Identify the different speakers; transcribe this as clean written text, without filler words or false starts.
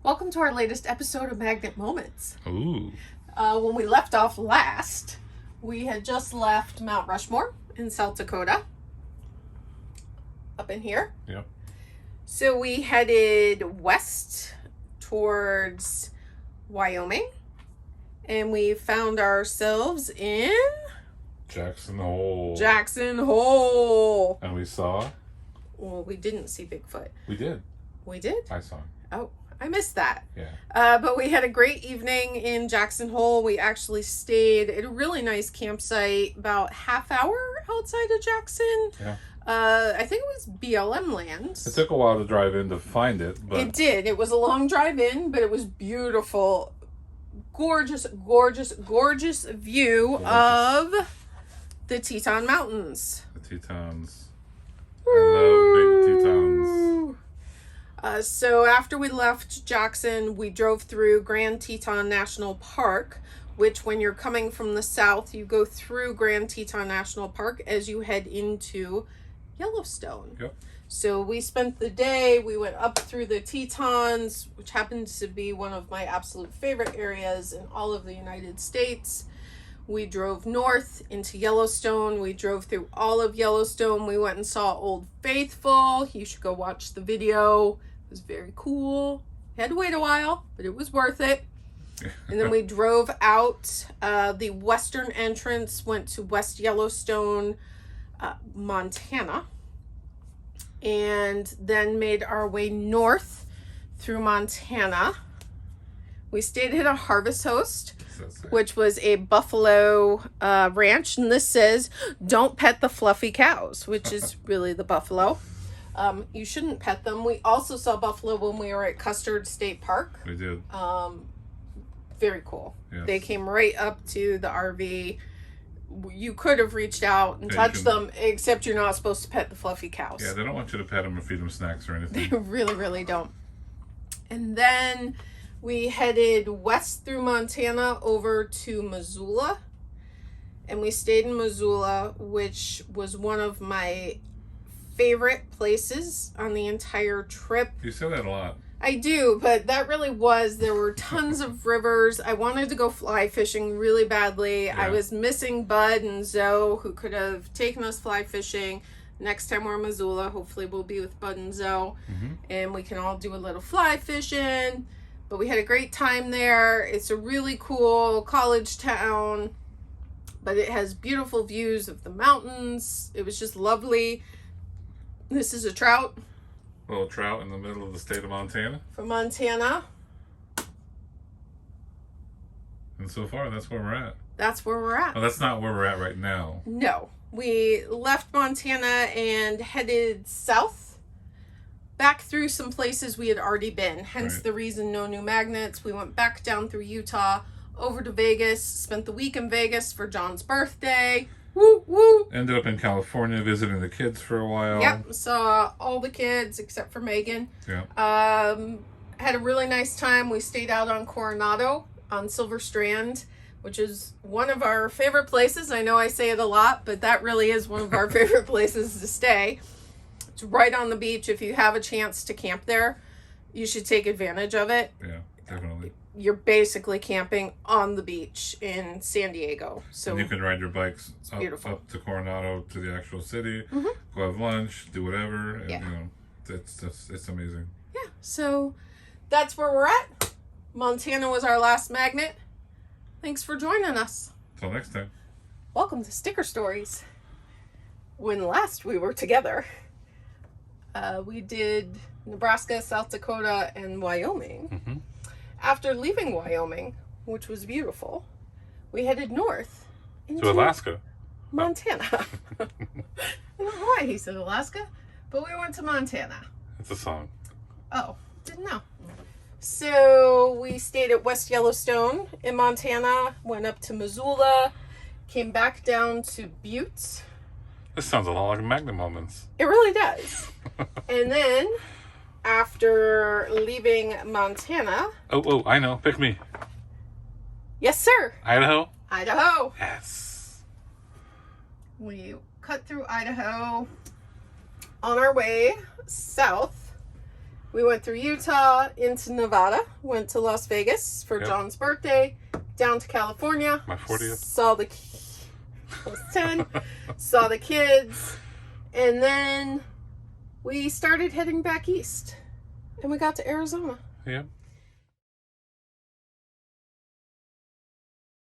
Speaker 1: Welcome to our latest episode of Magnet Moments.
Speaker 2: Ooh.
Speaker 1: When we left off last, we had just left Mount Rushmore in South Dakota. Up in here.
Speaker 2: Yep.
Speaker 1: So we headed west towards Wyoming. And we found ourselves in...
Speaker 2: Jackson Hole.
Speaker 1: Jackson Hole.
Speaker 2: And we saw?
Speaker 1: Well, we didn't see Bigfoot.
Speaker 2: We did.
Speaker 1: We did?
Speaker 2: I saw him.
Speaker 1: Oh, I missed that.
Speaker 2: Yeah.
Speaker 1: But we had a great evening in Jackson Hole. We actually stayed at a really nice campsite about half hour outside of Jackson.
Speaker 2: Yeah.
Speaker 1: I think it was BLM land.
Speaker 2: It took a while to drive in to find it, but...
Speaker 1: It did. It was a long drive in, but it was beautiful. Gorgeous, gorgeous, gorgeous view of the Teton Mountains.
Speaker 2: The Tetons. I love big Tetons.
Speaker 1: So after we left Jackson, we drove through Grand Teton National Park, which when you're coming from the south, you go through Grand Teton National Park as you head into Yellowstone.
Speaker 2: Yep.
Speaker 1: So we spent the day, we went up through the Tetons, which happens to be one of my absolute favorite areas in all of the United States. We drove north into Yellowstone. We drove through all of Yellowstone. We went and saw Old Faithful. You should go watch the video. It was very cool. We had to wait a while, but it was worth it. And then we drove out the western entrance, went to West Yellowstone, Montana, and then made our way north through Montana. We stayed at a Harvest Host, which was a buffalo ranch. And this says, don't pet the fluffy cows, which is really the buffalo. You shouldn't pet them. We also saw buffalo when we were at Custard State Park.
Speaker 2: We did.
Speaker 1: Very cool.
Speaker 2: Yes.
Speaker 1: They came right up to the RV. You could have reached out and touched them, except you're not supposed to pet the fluffy cows.
Speaker 2: Yeah, they don't want you to pet them or feed them snacks or anything.
Speaker 1: They really, really don't. And then we headed west through Montana over to Missoula. And we stayed in Missoula, which was one of my favorite places on the entire trip.
Speaker 2: You say that a lot.
Speaker 1: I do, but that really was. There were tons of rivers. I wanted to go fly fishing really badly.
Speaker 2: Yeah.
Speaker 1: I was missing Bud and Zoe, who could have taken us fly fishing. Next time we're in Missoula, hopefully we'll be with Bud and Zoe, and we can all do a little fly fishing. But we had a great time there. It's a really cool college town, but it has beautiful views of the mountains. It was just lovely. This is a trout.
Speaker 2: Little trout in the middle of the state of Montana.
Speaker 1: From Montana.
Speaker 2: And so far, that's where we're at.
Speaker 1: That's where we're at.
Speaker 2: Well, that's not where we're at right now.
Speaker 1: No. We left Montana and headed south, back through some places we had already been. Hence the reason no new magnets. We went back down through Utah, over to Vegas, spent the week in Vegas for John's birthday. Woo, woo.
Speaker 2: Ended up in California visiting the kids for a while.
Speaker 1: Yep, saw all the kids except for Megan.
Speaker 2: Yeah.
Speaker 1: Had a really nice time. We stayed out on Coronado on Silver Strand, which is one of our favorite places. I know I say it a lot, but that really is one of our favorite places to stay. It's right on the beach. If you have a chance to camp there, you should take advantage of it.
Speaker 2: Yeah, definitely.
Speaker 1: You're basically camping on the beach in San Diego. So
Speaker 2: and you can ride your bikes up to Coronado to the actual city, go have lunch, do whatever, and you know, it's amazing.
Speaker 1: Yeah, so that's where we're at. Montana was our last magnet. Thanks for joining us.
Speaker 2: Till next time.
Speaker 1: Welcome to Sticker Stories. When last we were together, we did Nebraska, South Dakota, and Wyoming. After leaving Wyoming, which was beautiful, we headed north
Speaker 2: to Alaska.
Speaker 1: Montana. I don't know why he said Alaska, but we went to Montana.
Speaker 2: It's a song.
Speaker 1: Oh, didn't know. So we stayed at West Yellowstone in Montana, went up to Missoula, came back down to Butte.
Speaker 2: This sounds a lot like Magnum Moments.
Speaker 1: It really does. And then, after leaving Montana...
Speaker 2: Oh, I know. Pick me.
Speaker 1: Yes, sir.
Speaker 2: Idaho?
Speaker 1: Idaho.
Speaker 2: Yes.
Speaker 1: We cut through Idaho. On our way south, We went through Utah into Nevada, went to Las Vegas for John's birthday, down to California.
Speaker 2: My 40th.
Speaker 1: Saw the... I was 10. Saw the kids. And then we started heading back east. And we got to Arizona.
Speaker 2: Yeah.